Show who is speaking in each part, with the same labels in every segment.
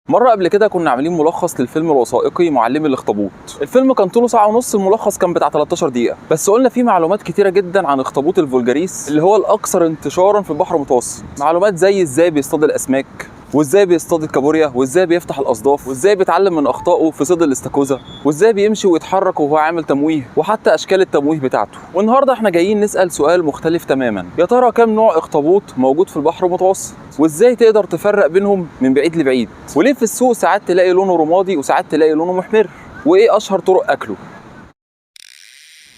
Speaker 1: مرة قبل كده كنا عاملين ملخص للفيلم الوثائقي معلمي الاخطبوط. الفيلم كان طوله ساعة ونص، الملخص كان بتاع 13 دقيقة، بس قلنا فيه معلومات كتيرة جدا عن اخطبوط الفولجاريس اللي هو الأكثر انتشارا في البحر المتوسط. معلومات زي ازاي بيصطاد الأسماك، وازاي بيصطاد الكابوريا، وازاي بيفتح الأصداف، وازاي بيتعلم من أخطائه في صيد الاستاكوزا، وازاي بيمشي ويتحرك وهو عامل تمويه، وحتى أشكال التمويه بتاعته. والنهاردة احنا جايين نسأل سؤال مختلف تماما، يا ترى كام نوع اخطبوط موجود في البحر المتوسط؟ وازاي تقدر تفرق بينهم من بعيد لبعيد؟ وليه في السوق ساعات تلاقي لونه رمادي وساعات تلاقي لونه محمر؟ وايه اشهر طرق اكله؟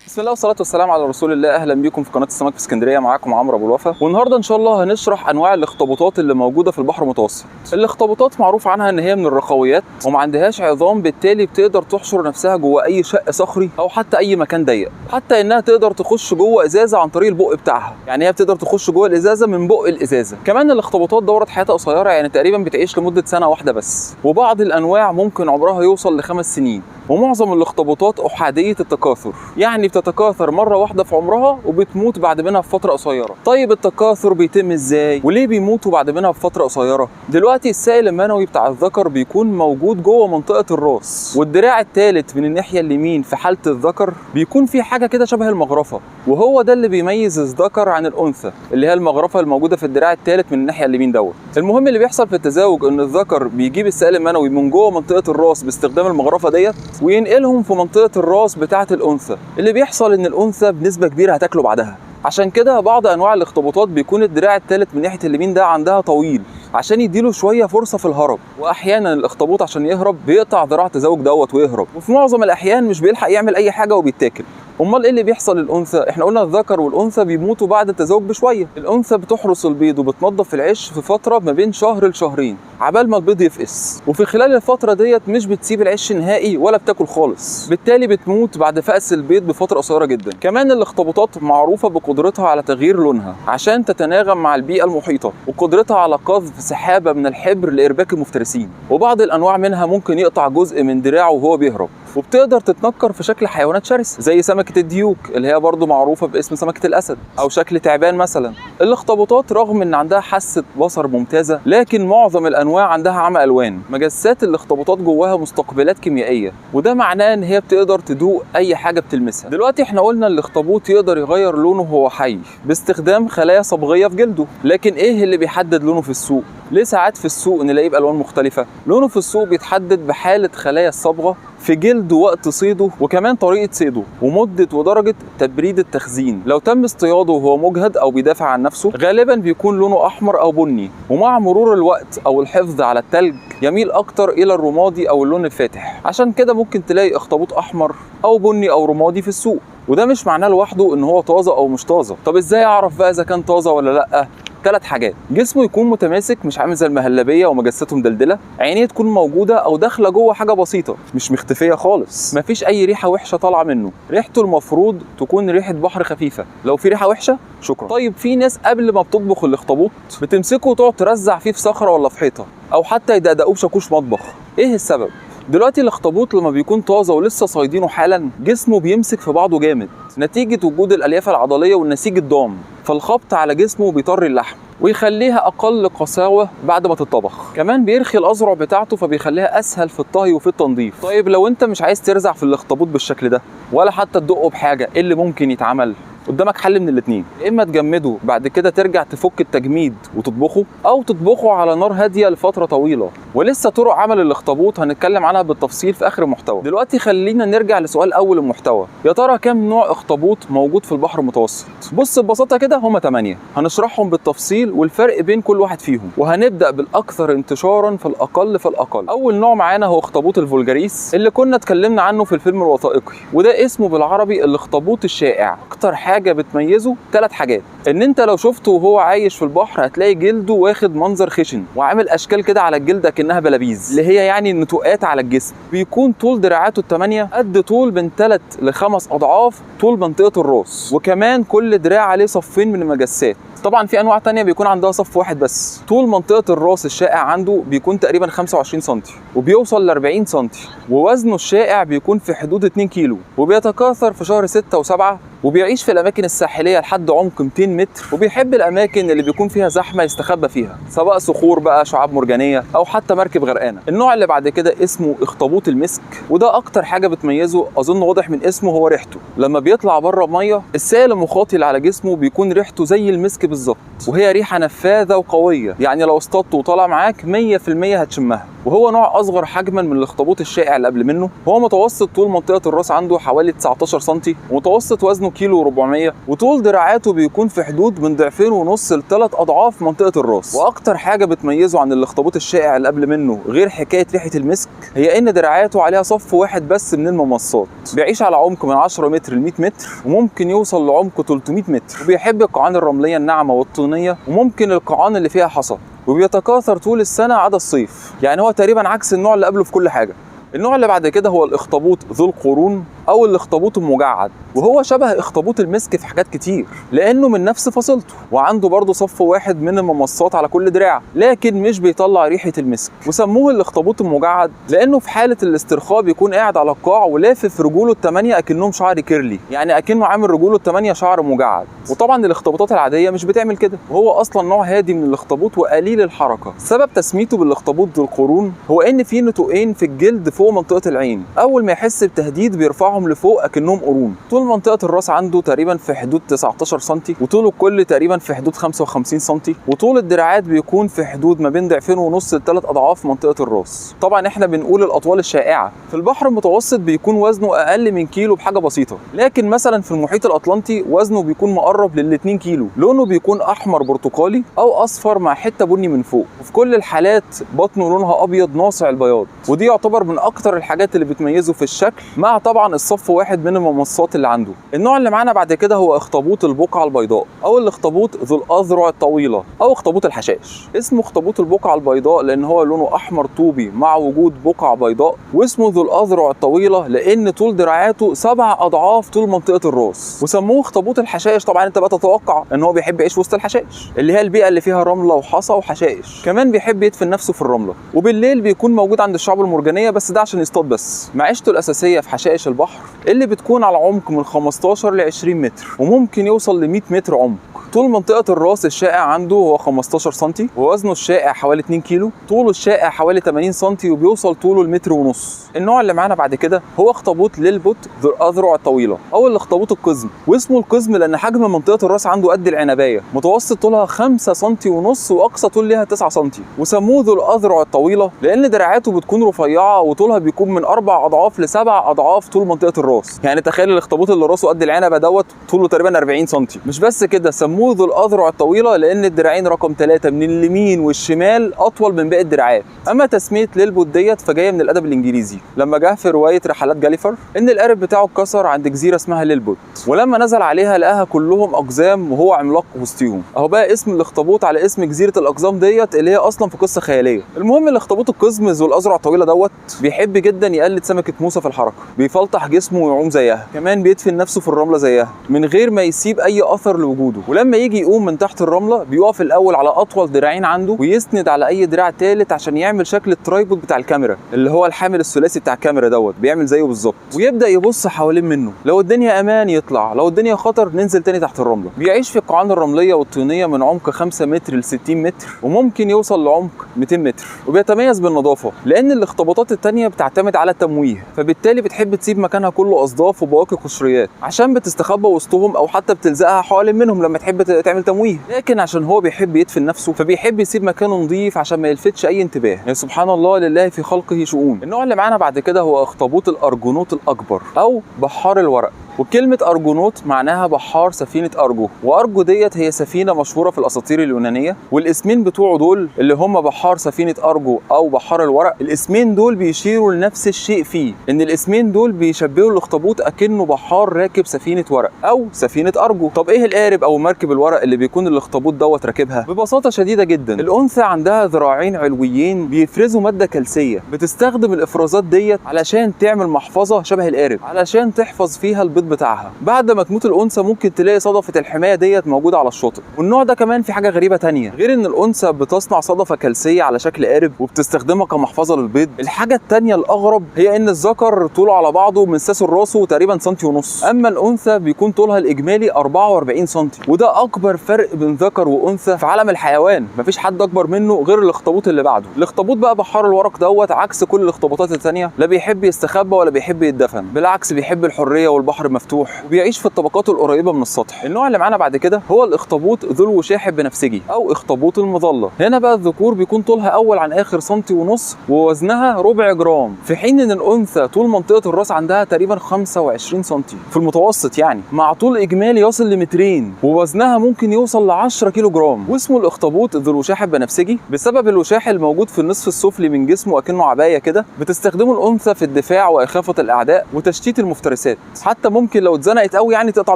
Speaker 1: بسم الله والصلاه والسلام على رسول الله. اهلا بيكم في قناه السمك في اسكندريه، معاكم عمرو ابو الوفا. والنهارده ان شاء الله هنشرح انواع الاخطبوطات اللي موجوده في البحر المتوسط. الاخطبوطات معروف عنها ان هي من الرخويات وما عندهاش عظام، بالتالي بتقدر تحشر نفسها جوه اي شق صخري او حتى اي مكان ضيق، حتى انها تقدر تخش جوه ازازه عن طريق البق بتاعها، يعني هي بتقدر تخش جوه الازازه من بق الازازه. كمان الاخطبوطات دوره حياتها قصيره، يعني تقريبا بتعيش لمده سنه واحده بس، وبعض الانواع ممكن عمرها يوصل ل5 سنين. ومعظم الاخطبوطات احاديه التكاثر، يعني بتتكاثر مره واحده في عمرها وبتموت بعد منها بفتره قصيره. طيب التكاثر بيتم ازاي؟ وليه بيموتوا بعد منها بفتره قصيره؟ دلوقتي السائل المنوي بتاع الذكر بيكون موجود جوه منطقه الراس، والدراع الثالث من الناحيه اليمين في حاله الذكر بيكون في حاجه كده شبه المغرفه، وهو ده اللي بيميز الذكر عن الانثى، اللي هي المغرفه الموجوده في الدراع الثالث من الناحيه اليمين دوت. المهم اللي بيحصل في التزاوج ان الذكر بيجيب السائل المنوي من جوه منطقه الراس باستخدام المغرفه ديت وينقلهم في منطقه الراس بتاعه الانثى. اللي بيحصل ان الانثى بنسبه كبيره هتاكله بعدها. عشان كده بعض انواع الاخطبوطات بيكون الدراع الثالث من ناحيه اليمين ده عندها طويل عشان يديله شويه فرصه في الهرب، واحيانا الاخطبوط عشان يهرب بيقطع ذراع التزاوج دوت ويهرب، وفي معظم الاحيان مش بيلحق يعمل اي حاجه وبيتاكل. امال ايه اللي بيحصل للانثى؟ احنا قلنا الذكر والانثى بيموتوا بعد التزاوج بشويه. الانثى بتحرس البيض وبتنظف العش في فتره ما بين شهر لشهرين عبال ما البيض يفقس، وفي خلال الفتره ديت مش بتسيب العش نهائي ولا بتاكل خالص، بالتالي بتموت بعد فقس البيض بفتره قصيره جدا. كمان الاخطبوطات معروفه بقدرتها على تغيير لونها عشان تتناغم مع البيئه المحيطه، وقدرتها على قذف سحابه من الحبر لارباك المفترسين. وبعض الانواع منها ممكن يقطع جزء من دراعه وهو بيهرب، وبتقدر تتنكر في شكل حيوانات شرسه زي سمكه الديوك اللي هي برضو معروفه باسم سمكه الاسد، او شكل تعبان مثلا. الاخطبوطات رغم ان عندها حاسه بصر ممتازه، لكن معظم الانواع عندها عمى الوان. مجسات الاخطبوطات جواها مستقبلات كيميائيه، وده معناه ان هي بتقدر تدوق اي حاجه بتلمسها. دلوقتي احنا قلنا الاخطبوط يقدر يغير لونه وهو حي باستخدام خلايا صبغيه في جلده، لكن ايه اللي بيحدد لونه في السوق؟ ليه ساعات في السوق نلاقيه بالوان مختلفه؟ لونه في السوق بيتحدد بحاله خلايا الصبغه في جلده وقت صيده، وكمان طريقه صيده، ومده ودرجه تبريد التخزين. لو تم اصطياده وهو مجهد او بيدافع عن نفسه غالبا بيكون لونه احمر او بني، ومع مرور الوقت او الحفظ على التلج يميل اكتر الى الرمادي او اللون الفاتح. عشان كده ممكن تلاقي اخطبوط احمر او بني او رمادي في السوق، وده مش معناه لوحده ان هو طازه او مش طازه. طب ازاي اعرف بقى اذا كان طازه ولا لا؟ 3 حاجات: جسمه يكون متماسك مش عامل زي المهلبيه ومجسته مدلدله، عينيه تكون موجوده او داخله جوه حاجه بسيطه مش مختفيه خالص، مفيش اي ريحه وحشه طالعه منه، ريحته المفروض تكون ريحه بحر خفيفه، لو في ريحه وحشه شكرا. طيب في ناس قبل ما بتطبخ الاخطبوط بتمسكه وتقعد ترزع فيه في صخره ولا في حيطه، او حتى يدقدقوه بشاكوش مطبخ. ايه السبب؟ دلوقتي الاخطبوط لما بيكون طازه ولسه صايدينه حالا جسمه بيمسك في بعضه جامد نتيجه وجود الالياف العضليه والنسيج الضام، فالخبط على جسمه بيطري اللحم ويخليها اقل قساوه بعد ما تتطبخ. كمان بيرخي الاذرع بتاعته فبيخليها اسهل في الطهي وفي التنظيف. طيب لو انت مش عايز ترزع في الاخطبوط بالشكل ده ولا حتى تدقه بحاجه، ايه اللي ممكن يتعمل؟ قدامك حل من الاثنين: يا اما تجمده بعد كده ترجع تفك التجميد وتطبخه، او تطبخه على نار هاديه لفتره طويله. ولسه طرق عمل الاخطبوط هنتكلم عنها بالتفصيل في اخر المحتوى. دلوقتي خلينا نرجع لسؤال اول المحتوى: يا ترى كام نوع اخطبوط موجود في البحر المتوسط؟ بص ببساطه كده هم 8، هنشرحهم بالتفصيل والفرق بين كل واحد فيهم، وهنبدا بالاكثر انتشارا فالاقل فالاقل. اول نوع معانا هو اخطبوط الفولجاريس اللي كنا اتكلمنا عنه في الفيلم الوثائقي، وده اسمه بالعربي الاخطبوط الشائع. اكتر حاجه بتميزه 3 حاجات: ان انت لو شفته وهو عايش في البحر هتلاقي جلده واخد منظر خشن وعامل اشكال كده على الجلد كأنها بلابيز، اللي هي يعني نتوءات على الجسم. بيكون طول دراعاته ال8 قد طول من 3 ل5 اضعاف طول منطقه الراس، وكمان كل دراع عليه صفين من المجسات. طبعا في انواع تانية بيكون عندها صف واحد بس. طول منطقه الراس الشائع عنده بيكون تقريبا 25 سم وبيوصل ل 40 سم، ووزنه الشائع بيكون في حدود 2 كيلو، وبيتكاثر في شهر 6 و7، وبيعيش في الاماكن الساحليه لحد عمق 200 60 متر، وبيحب الاماكن اللي بيكون فيها زحمه يستخبى فيها، سواء صخور بقى، شعاب مرجانيه، او حتى مركب غرقانه. النوع اللي بعد كده اسمه اخطبوط المسك، وده اكتر حاجه بتميزه اظن واضح من اسمه هو ريحته. لما بيطلع بره الميه السائل المخاطي اللي على جسمه بيكون ريحته زي المسك بالظبط، وهي ريحه نفاذه وقويه، يعني لو اصطدته وطلع معاك 100% هتشمها. وهو نوع اصغر حجما من الاخطبوط الشائع اللي قبل منه. هو متوسط طول منطقه الراس عنده حوالي 19 سم، ومتوسط وزنه كيلو و400، وطول دراعاته بيكون في حدود من 2.5 ل3 اضعاف منطقه الراس. واكتر حاجه بتميزه عن الاخطبوط الشائع اللي قبل منه غير حكايه ريحه المسك هي ان دراعاته عليها صف واحد بس من الممصات. بيعيش على عمق من 10 متر ل 100 متر، وممكن يوصل لعمق 300 متر، وبيحب القاعان الرمليه الناعمه والطينيه، وممكن القاعان اللي فيها حصى، وبيتكاثر طول السنه عدا الصيف. يعني هو تقريبا عكس النوع اللي قبله في كل حاجه. النوع اللي بعد كده هو الاخطبوط ذو القرون او الاخطبوط المجعد، وهو شبه اخطبوط المسك في حاجات كتير لانه من نفس فصيلته، وعنده برضه صف واحد من الممصات على كل دراع، لكن مش بيطلع ريحه المسك. وسموه الاخطبوط المجعد لانه في حاله الاسترخاء بيكون قاعد على القاع ولافف رجوله ال8 اكنهم شعر كيرلي، يعني اكنه عامل رجوله ال8 شعر مجعد. وطبعا الاخطبوطات العاديه مش بتعمل كده، وهو اصلا نوع هادي من الاخطبوط وقليل الحركه. سبب تسميته بالاخطبوط ذو القرون هو ان في نتوءين في الجلد فوق منطقه العين، اول ما يحس بتهديد بيرفعهم لفوق اكنهم قرون. طول منطقه الراس عنده تقريبا في حدود 19 سم، وطول الكل تقريبا في حدود 55 سم، وطول الدراعات بيكون في حدود ما بين 2.5 ل3 اضعاف منطقه الراس. طبعا احنا بنقول الاطوال الشائعه. في البحر المتوسط بيكون وزنه اقل من كيلو بحاجه بسيطه، لكن مثلا في المحيط الاطلنطي وزنه بيكون مقرب لل2 كيلو. لونه بيكون احمر برتقالي او اصفر مع حته بني من فوق، وفي كل الحالات بطنه لونها ابيض ناصع البياض، ودي يعتبر من اكتر الحاجات اللي بتميزه في الشكل، مع طبعا الصف واحد من الممصات اللي عنده. النوع اللي معانا بعد كده هو اخطبوط البقعه البيضاء او الاخطبوط ذو الاذرع الطويله او اخطبوط الحشائش. اسمه اخطبوط البقعه البيضاء لان هو لونه احمر طوبي مع وجود بقعه بيضاء، واسمه ذو الاذرع الطويله لان طول دراعاته 7 اضعاف طول منطقه الراس. وسموه اخطبوط الحشائش. طبعا انت بقى تتوقع ان هو بيحب يعيش وسط الحشائش اللي هي البيئه اللي فيها رمله وحصى وحشائش. كمان بيحب يدفن نفسه في الرمله، وبالليل بيكون موجود عند الشعاب المرجانيه، بس ده عشان يصطاد بس. معيشته الاساسيه في حشائش البحر اللي بتكون على عمق من 15 ل 20 متر، وممكن يوصل ل 100 متر عمق. طول منطقة الراس الشائع عنده هو 15 سم، ووزنه الشائع حوالي 2 كيلو، طوله الشائع حوالي 80 سم، وبيوصل طوله لمتر ونص. النوع اللي معانا بعد كده هو اخطبوط للبوت ذو الاذرع الطويله او الاخطبوط القزم، واسمه القزم لان حجم منطقة الراس عنده قد العنبايه، متوسط طولها 5 سم ونص، واقصى طول ليها 9 سم. وسموه ذو الاذرع الطويله لان دراعاته بتكون رفيعه، وطولها بيكون من 4 اضعاف ل 7 اضعاف طول منطقة الراس. يعني تخيل الاخطبوط اللي راسه قد العنبه دوت طوله تقريبا 40 سم. مش بس كده، سموه ذو الاذرع الطويله لان الدراعين رقم 3 من اليمين والشمال اطول من باقي الدراعات. اما تسميه للبوت ديت فجايه من الادب الانجليزي، لما جه في روايه رحلات جاليفر ان القارب بتاعه اتكسر عند جزيره اسمها للبوت، ولما نزل عليها لقاها كلهم اقزام وهو عملاق وسطيهم. اهو بقى اسم الاخطبوط على اسم جزيره الاقزام ديت اللي هي اصلا في قصه خياليه. المهم الاخطبوط القزم ذو الاذرع الطويله دوت بيحب جدا يقلد سمكه موسى في الحركه، بيفلطح جسمه ويعوم زيها، كمان بيدفن نفسه في الرمله زيها من غير ما يسيب اي اثر لوجوده. ولما يجي يقوم من تحت الرمله بيقف الاول على اطول دراعين عنده، ويسند على اي دراع ثالث عشان يعمل شكل الترايبود بتاع الكاميرا اللي هو الحامل الثلاثي بتاع الكاميرا دوت، بيعمل زيه بالظبط، ويبدا يبص حوالين منه، لو الدنيا امان يطلع، لو الدنيا خطر ننزل تاني تحت الرمله. بيعيش في القاعان الرمليه والطينيه من عمق 5 متر ل 60 متر، وممكن يوصل لعمق 200 متر. وبيتميز بالنظافه لان الاخطبوطات الثانيه بتعتمد على التمويه، فبالتالي بتحب تسيب مكانها كله اصداف وبواقي قشريات عشان بتستخبى وسطهم، او حتى بتلزقها حوالين منهم لما تحب تعمل تمويه. لكن عشان هو بيحب يدفن نفسه فبيحب يسيب مكانه نظيف عشان ما يلفتش اي انتباه. يعني سبحان الله لله في خلقه شؤون. النوع اللي معانا بعد كده هو اخطبوط الارجونوت الاكبر او بحار الورق. وكلمة أرجونوت معناها بحار سفينة أرجو، وأرجو ديت هي سفينة مشهورة في الأساطير اليونانية، والاسمين بتوعه دول اللي هم بحار سفينة أرجو أو بحار الورق، الاسمين دول بيشيروا لنفس الشيء فيه، إن الاسمين دول بيشبهوا الأخطبوط أكنه بحار راكب سفينة ورق أو سفينة أرجو. طب إيه القارب أو مركب الورق اللي بيكون الأخطبوط دوت راكبها؟ ببساطة شديدة جدا، الأنثى عندها ذراعين علويين بيفرزوا مادة كلسية، بتستخدم الإفرازات ديت علشان تعمل محفظة شبه القارب علشان تحفظ فيها البيض البيض بتاعها. بعد ما تموت الانثى ممكن تلاقي صدفه الحمايه ديت موجوده على الشاطئ. والنوع ده كمان في حاجه غريبه تانية، غير ان الانثى بتصنع صدفه كلسيه على شكل قارب وبتستخدمها كمحفظه للبيض، الحاجه التانية الاغرب هي ان الذكر طوله على بعضه من ساسه لراسه تقريبا سنتي ونص، اما الانثى بيكون طولها الاجمالي 44 سنتي، وده اكبر فرق بين ذكر وانثى في عالم الحيوان. مفيش حد اكبر منه غير الاخطبوط اللي بعده. الاخطبوط بقى بحار الورق دوت عكس كل الاخطبوطات التانية، لا بيحب يستخبى ولا بيحب يتدفن، بالعكس بيحب الحريه والبحر مفتوح وبيعيش في الطبقات القريبه من السطح. النوع اللي معانا بعد كده هو الاخطبوط ذو الوشاح البنفسجي او اخطبوط المظله. هنا بقى الذكور بيكون طولها اول عن اخر سنتي ونص ووزنها ربع جرام، في حين ان الانثى طول منطقه الراس عندها تقريبا 25 سنتي في المتوسط يعني، مع طول اجمالي يصل لمترين، ووزنها ممكن يوصل ل 10 كيلو جرام. واسمه الاخطبوط ذو الوشاح البنفسجي بسبب الوشاح الموجود في النصف السفلي من جسمه اكنه عبايه كده، بتستخدمه الانثى في الدفاع واخافه الاعداء وتشتيت المفترسات، حتى ممكن لو اتزنقت قوي يعني تقطع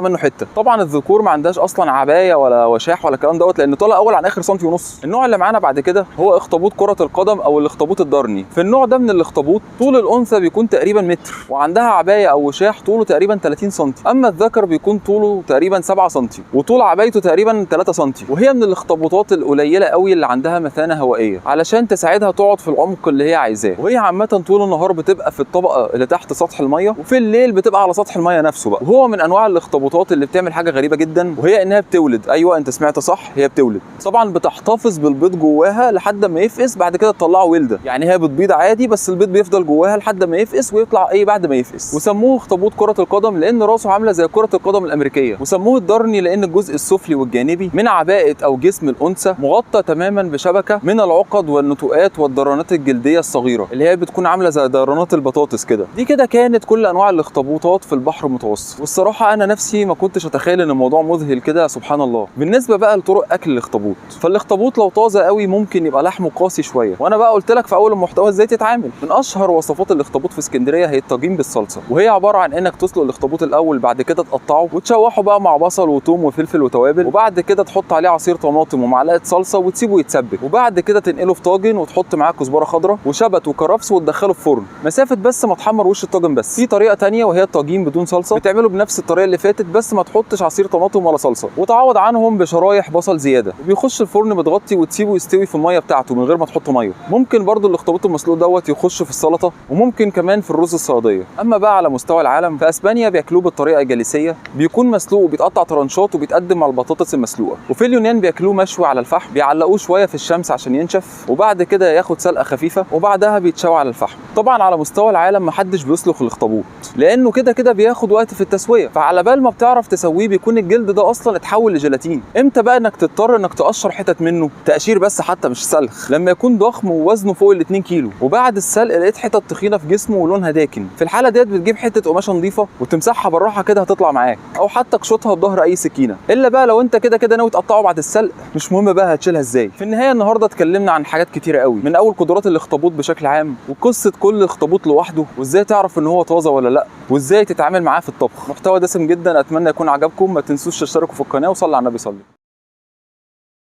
Speaker 1: منه حته. طبعا الذكور ما عندهاش اصلا عبايه ولا وشاح ولا الكلام دوت، لان طالع اول عن اخر سنتي ونص. النوع اللي معانا بعد كده هو اخطبوط كره القدم او الاخطبوط الدرني. في النوع ده من الاخطبوط طول الانثى بيكون تقريبا متر وعندها عبايه او وشاح طوله تقريبا 30 سم، اما الذكر بيكون طوله تقريبا 7 سم وطول عبايته تقريبا 3 سم. وهي من الاخطبوطات القليله قوي اللي عندها مثانه هوائيه علشان تساعدها تقعد في العمق اللي هي عايزاه، وهي عامه طول النهار بتبقى في الطبقه اللي تحت سطح الميه، وفي الليل بتبقى على سطح الميه نفسه بقى. وهو من انواع الاخطبوطات اللي بتعمل حاجه غريبه جدا، وهي انها بتولد. ايوه انت سمعت صح، هي بتولد. طبعا بتحتفظ بالبيض جواها لحد ما يفقس، بعد كده تطلعه ولده، يعني هي بتبيض عادي بس البيض بيفضل جواها لحد ما يفقس ويطلع بعد ما يفقس. وسموه اخطبوط كره القدم لان راسه عامله زي كره القدم الامريكيه، وسموه الدرني لان الجزء السفلي والجانبي من عباءه او جسم الانثى مغطى تماما بشبكه من العقد والنتوءات والدرانات الجلديه الصغيره اللي هي بتكون عامله زي دورانات البطاطس كده. دي كده كانت كل انواع الاخطبوطات في البحر المتوسط، والصراحه انا نفسي ما كنتش اتخيل ان الموضوع مذهل كده، سبحان الله. بالنسبه بقى لطرق اكل الاخطبوط، فالاخطبوط لو طازه قوي ممكن يبقى لحمه قاسي شويه، وانا بقى قلت لك في اول المحتوى ازاي تتعامل. من اشهر وصفات الاخطبوط في اسكندريه هي الطاجين بالصلصه، وهي عباره عن انك تسلق الاخطبوط الاول، بعد كده تقطعه وتشوحه بقى مع بصل وثوم وفلفل وتوابل، وبعد كده تحط عليه عصير طماطم ومعلقه صلصه وتسيبه يتسبك، وبعد كده تنقله في طاجن وتحط معاه كزبره خضراء وشبت وكرفس وتدخله في فرن مسافه بس ما تحمر وش الطاجن بس. في طريقه ثانيه وهي الطاجين بدون صلصه، بتعمله بنفس الطريقه اللي فاتت بس ما تحطش عصير طماطم ولا صلصه، وتعوض عنهم بشرايح بصل زياده، وبيخش الفرن متغطي وتسيبه يستوي في الميه بتاعته من غير ما تحط ميه. ممكن برضو الاخطبوط المسلوق دوت يخش في السلطه، وممكن كمان في الرز الصياديه. اما بقى على مستوى العالم، في اسبانيا بياكلوه بالطريقه الجاليسيه، بيكون مسلوق وبيتقطع طرنشات وبيتقدم مع البطاطس المسلوقه. وفي اليونان بياكلوه مشوي على الفحم، بيعلقوه شويه في الشمس عشان ينشف، وبعد كده ياخد سلقه خفيفه وبعدها بيتشوى على الفحم. طبعا على مستوى العالم محدش بيسلق الاخطبوط لانه كده بياخد وقت في التسويه، فعلى بال ما بتعرف تسويه بيكون الجلد ده اصلا اتحول لجيلاتين. امتى بقى انك تضطر انك تقشر حتت منه، تقشير بس حتى مش سلخ، لما يكون ضخم ووزنه فوق ال 2 كيلو، وبعد السلق لقيت حتت تخينه في جسمه ولونها داكن. في الحاله ديت بتجيب حته قماشه نظيفه وتمسحها بالراحه كده هتطلع معاك، او حتى قشطها بظهر اي سكينه. الا بقى لو انت كده ناوي تقطعه بعد السلق، مش مهم بقى هتشيلها ازاي. في النهايه النهارده اتكلمنا عن حاجات كتيره قوي، من اول قدرات الاخطبوط بشكل عام، وقصه كل اخطبوط لوحده، وازاي تعرف ان هو طازه ولا لا، وازاي تتعامل معاه في الطبخ. محتوى دسم جدا، اتمنى يكون عجبكم. ما تنسوش تشتركوا في القناه وصلوا على النبي صلى